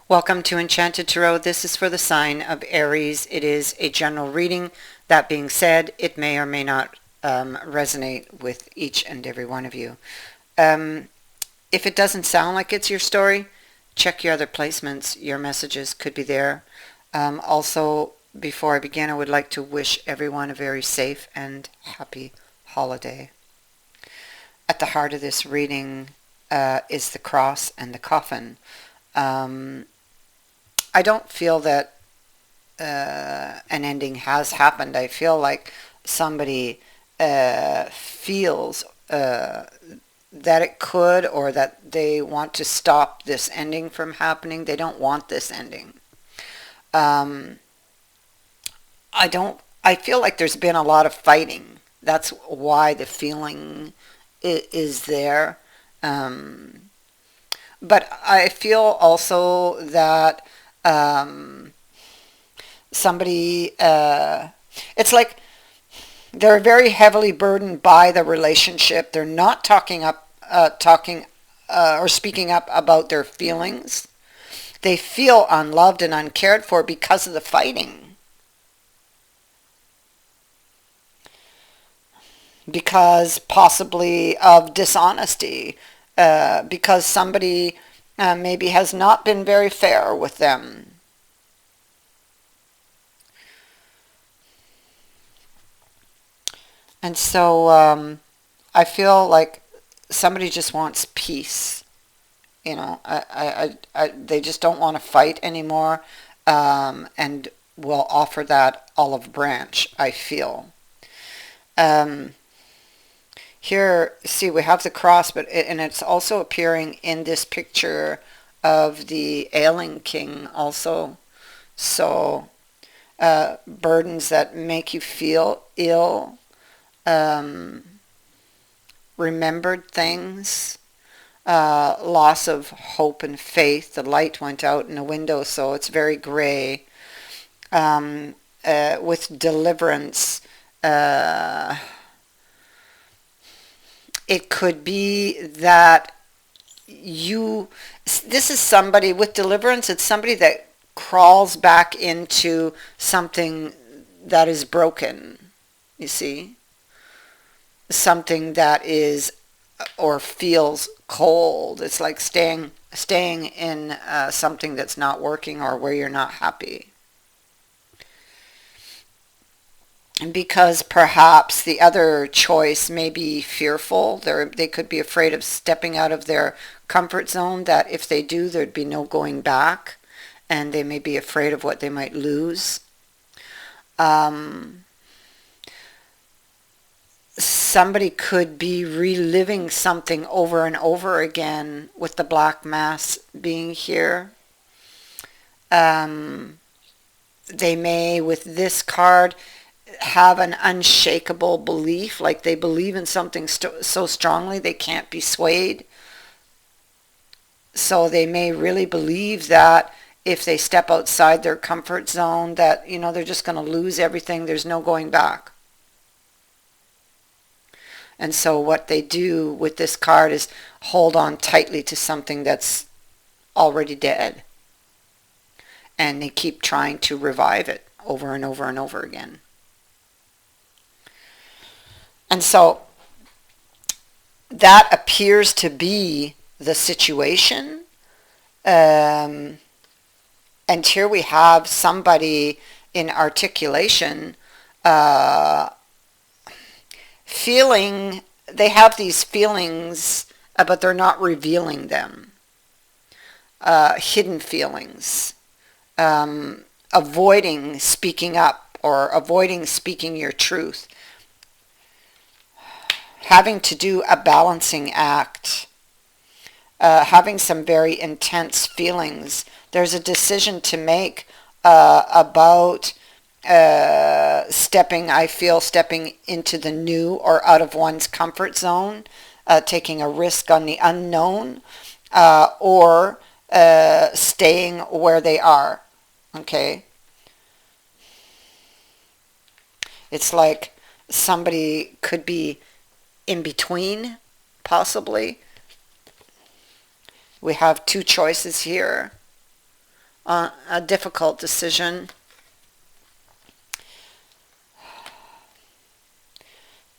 Welcome to Enchanted Tarot. This is for the sign of Aries. It is a general reading. That being said, it may or may not resonate with each and every one of you. If it doesn't sound like it's your story, check your other placements. Your messages could be there. Also, before I begin, I would like to wish everyone a very safe and happy holiday. At the heart of this reading is the cross and the coffin. I don't feel that an ending has happened. I feel like somebody feels that it could, or that they want to stop this ending from happening. They don't want this ending. Um, I feel like there's been a lot of fighting. That's why the feeling is there. Um, but I feel also that um, somebody, it's like they're very heavily burdened by the relationship. They're not talking or speaking up about their feelings. They feel unloved and uncared for because of the fighting, because possibly of dishonesty, because somebody maybe has not been very fair with them. And so I feel like somebody just wants peace. They just don't want to fight anymore, and will offer that olive branch, I feel. Um, Here, see, we have the cross, and it's also appearing in this picture of the ailing king also. So, burdens that make you feel ill, um, remembered things, loss of hope and faith. The light went out in the window, so it's very gray. With deliverance, uh, it could be that you, this is somebody with deliverance, it's somebody that crawls back into something that is broken, you see? Something that is or feels cold. It's like staying in something that's not working, or where you're not happy. And because perhaps the other choice may be fearful, they could be afraid of stepping out of their comfort zone, that if they do, there'd be no going back, and they may be afraid of what they might lose. Um, Somebody could be reliving something over and over again with the black mass being here. Um, they may, with this card, have an unshakable belief, like they believe in something so strongly they can't be swayed. So they may really believe that if they step outside their comfort zone, that, they're just going to lose everything. There's no going back. And so what they do with this card is hold on tightly to something that's already dead. And they keep trying to revive it over and over and over again. And so that appears to be the situation. And here we have somebody in articulation, feeling, they have these feelings, but they're not revealing them. Hidden feelings. Avoiding speaking up, or avoiding speaking your truth. Having to do a balancing act. Having some very intense feelings. There's a decision to make about stepping into the new, or out of one's comfort zone, taking a risk on the unknown, or staying where they are. Okay? It's like somebody could be in between, possibly. We have two choices here. a difficult decision.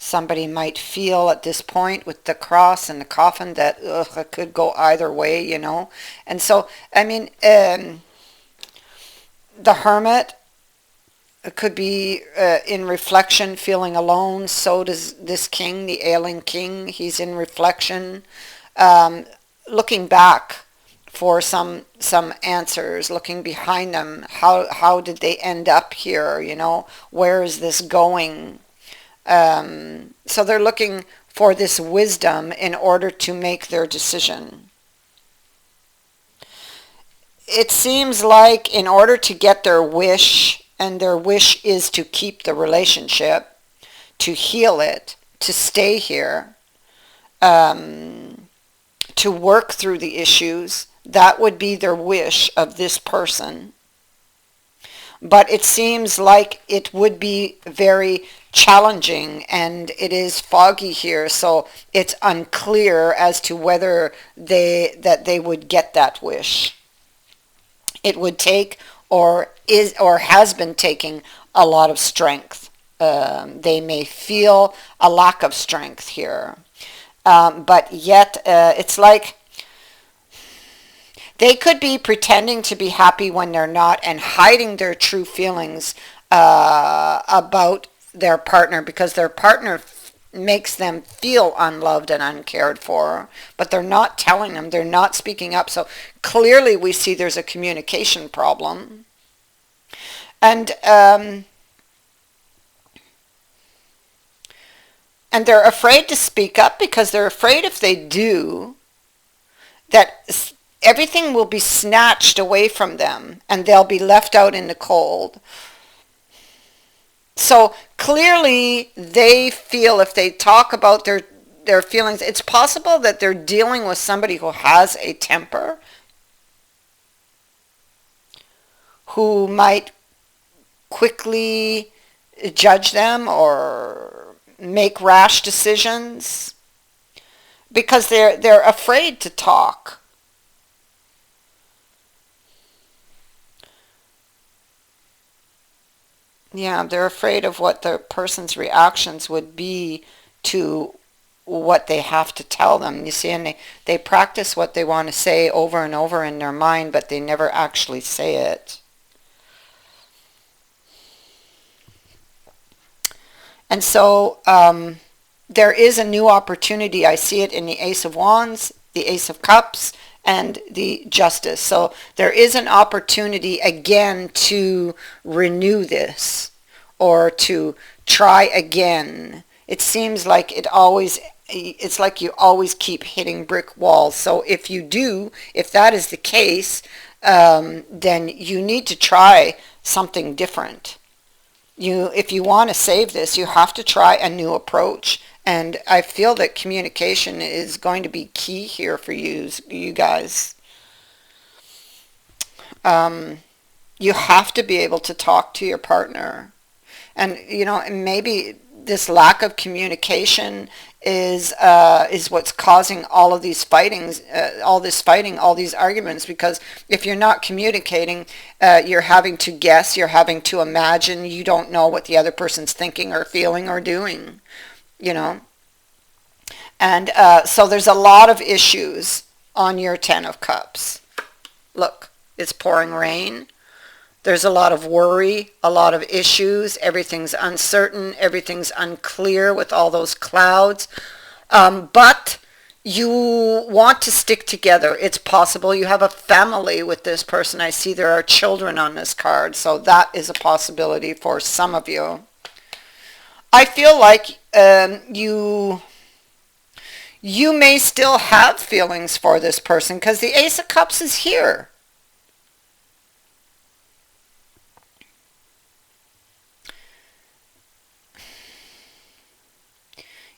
Somebody might feel at this point with the cross and the coffin that it could go either way, you know. And so, I mean, the hermit could be in reflection, feeling alone. So does this king, the ailing king. He's in reflection, um, looking back for some answers, looking behind them. How did they end up here? You know, where is this going? So they're looking for this wisdom in order to make their decision. It seems like in order to get their wish, and their wish is to keep the relationship, to heal it, to stay here, um, to work through the issues, that would be their wish of this person. But it seems like it would be very challenging, and it is foggy here, so it's unclear as to whether they would get that wish. It would take, or has been taking, a lot of strength. They may feel a lack of strength here, but yet it's like they could be pretending to be happy when they're not, and hiding their true feelings about their partner, because their partner makes them feel unloved and uncared for, but they're not telling them, they're not speaking up. So clearly we see there's a communication problem. And and they're afraid to speak up, because they're afraid if they do, that everything will be snatched away from them and they'll be left out in the cold. So clearly they feel if they talk about their feelings, it's possible that they're dealing with somebody who has a temper, who might quickly judge them or make rash decisions, because they're afraid to talk. Yeah, they're afraid of what the person's reactions would be to what they have to tell them. You see, and they practice what they want to say over and over in their mind, but they never actually say it. And so there is a new opportunity. I see it in the Ace of Wands, the Ace of Cups, and the Justice. So there is an opportunity again to renew this, or to try again. It seems like it's like you always keep hitting brick walls. So if that is the case, then you need to try something different. If you want to save this, you have to try a new approach. And I feel that communication is going to be key here for you guys. You have to be able to talk to your partner. And, maybe this lack of communication is what's causing all of these fightings, all this fighting, all these arguments. Because if you're not communicating, you're having to guess, you're having to imagine, you don't know what the other person's thinking or feeling or doing, you know. And so there's a lot of issues on your Ten of Cups. Look, it's pouring rain. There's a lot of worry, a lot of issues. Everything's uncertain. Everything's unclear with all those clouds. But you want to stick together. It's possible you have a family with this person. I see there are children on this card. So that is a possibility for some of you. I feel like you may still have feelings for this person, because the Ace of Cups is here.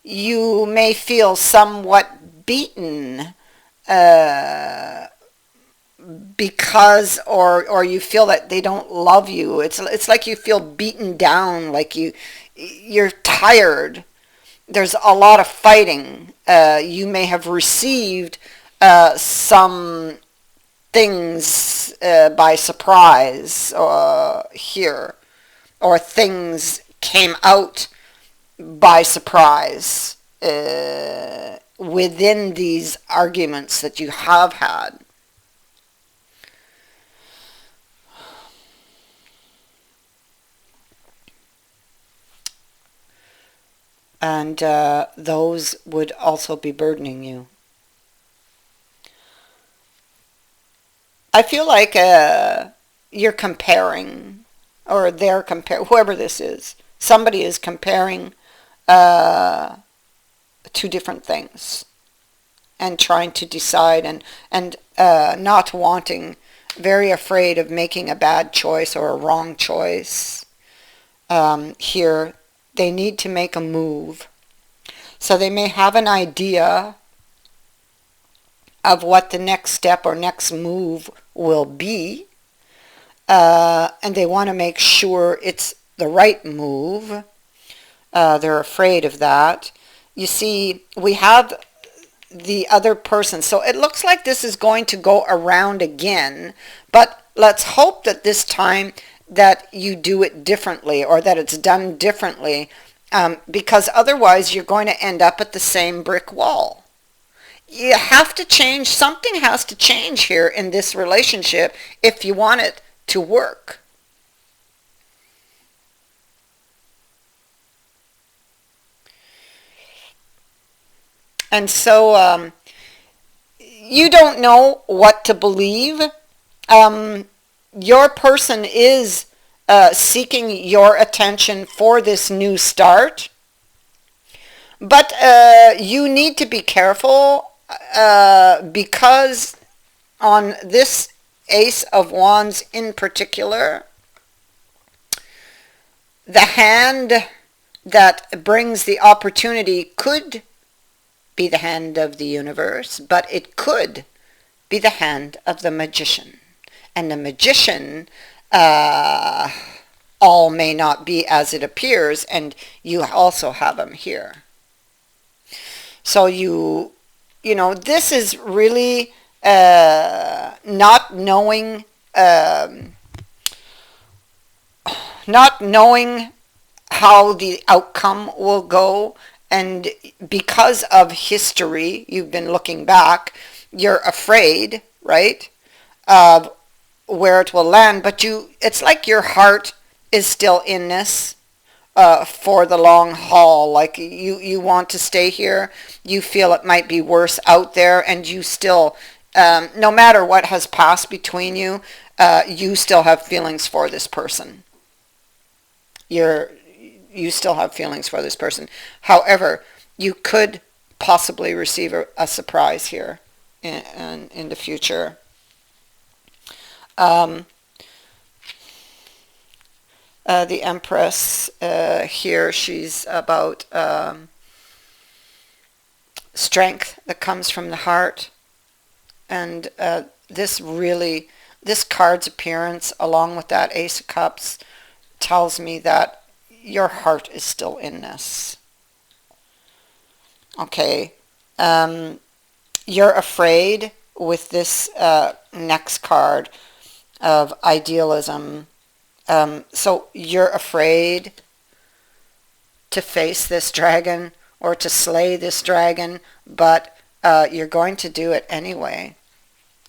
You may feel somewhat beaten because, or you feel that they don't love you. It's like you feel beaten down, like you're tired. There's a lot of fighting. You may have received some things by surprise here, or things came out by surprise within these arguments that you have had. And those would also be burdening you. I feel like you're comparing, or they're comparing, whoever this is, somebody is comparing uh, two different things and trying to decide, and not wanting, very afraid of making a bad choice or a wrong choice. Here, they need to make a move. So they may have an idea of what the next step or next move will be, and they want to make sure it's the right move. They're afraid of that. You see, we have the other person. So it looks like this is going to go around again, but let's hope that this time that you do it differently, or that it's done differently, because otherwise you're going to end up at the same brick wall. You have to change. Something has to change here in this relationship if you want it to work. And so you don't know what to believe. Um, your person is seeking your attention for this new start, but you need to be careful because on this Ace of Wands in particular, the hand that brings the opportunity could be the hand of the universe, but it could be the hand of the magician. And the magician, all may not be as it appears, and you also have him here. So this is really not knowing, not knowing how the outcome will go, and because of history, you've been looking back, you're afraid, right, of where it will land, but it's like your heart is still in this for the long haul. Like you want to stay here. You feel it might be worse out there, and you still, no matter what has passed between you, you still have feelings for this person. You still have feelings for this person. However, you could possibly receive a surprise here in the future. Um, the Empress here, she's about strength that comes from the heart. And this card's appearance, along with that Ace of Cups, tells me that your heart is still in this. Okay. You're afraid with this next card of idealism. So you're afraid to face this dragon or to slay this dragon, but you're going to do it anyway.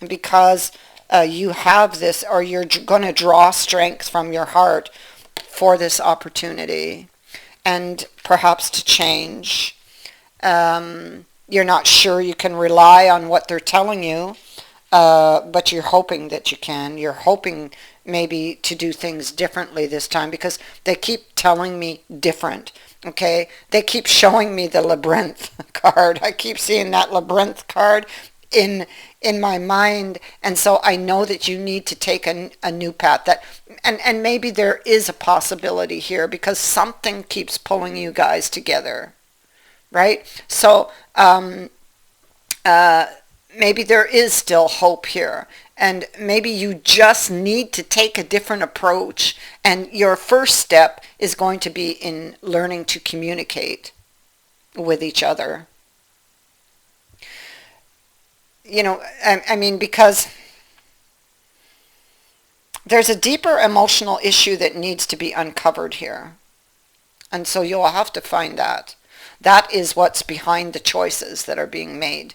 Because you have this, or you're going to draw strength from your heart for this opportunity, and perhaps to change. You're not sure you can rely on what they're telling you, but you're hoping that you can. You're hoping maybe to do things differently this time, because they keep telling me different. Okay, they keep showing me the labyrinth card. I keep seeing that labyrinth card in my mind, and so I know that you need to take a new path. And maybe there is a possibility here, because something keeps pulling you guys together, right? So maybe there is still hope here, and maybe you just need to take a different approach, and your first step is going to be in learning to communicate with each other. I mean, because there's a deeper emotional issue that needs to be uncovered here. And so you'll have to find that. That is what's behind the choices that are being made.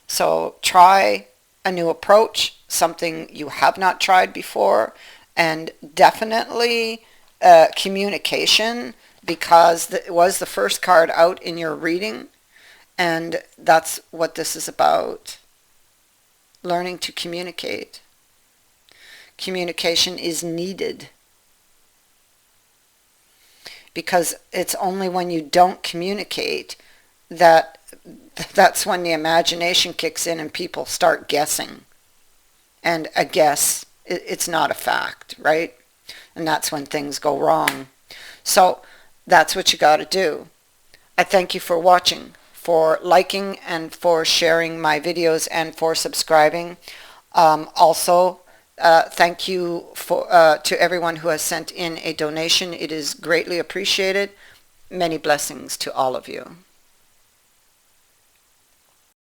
So try a new approach, something you have not tried before, and definitely communication, because it was the first card out in your reading, and that's what this is about. Learning to communicate. Communication is needed, because it's only when you don't communicate that that's when the imagination kicks in and people start guessing. And a guess, it's not a fact, right? And that's when things go wrong. So that's what you got to do. I thank you for watching, for liking, and for sharing my videos, and for subscribing. Also, thank you to everyone who has sent in a donation. It is greatly appreciated. Many blessings to all of you.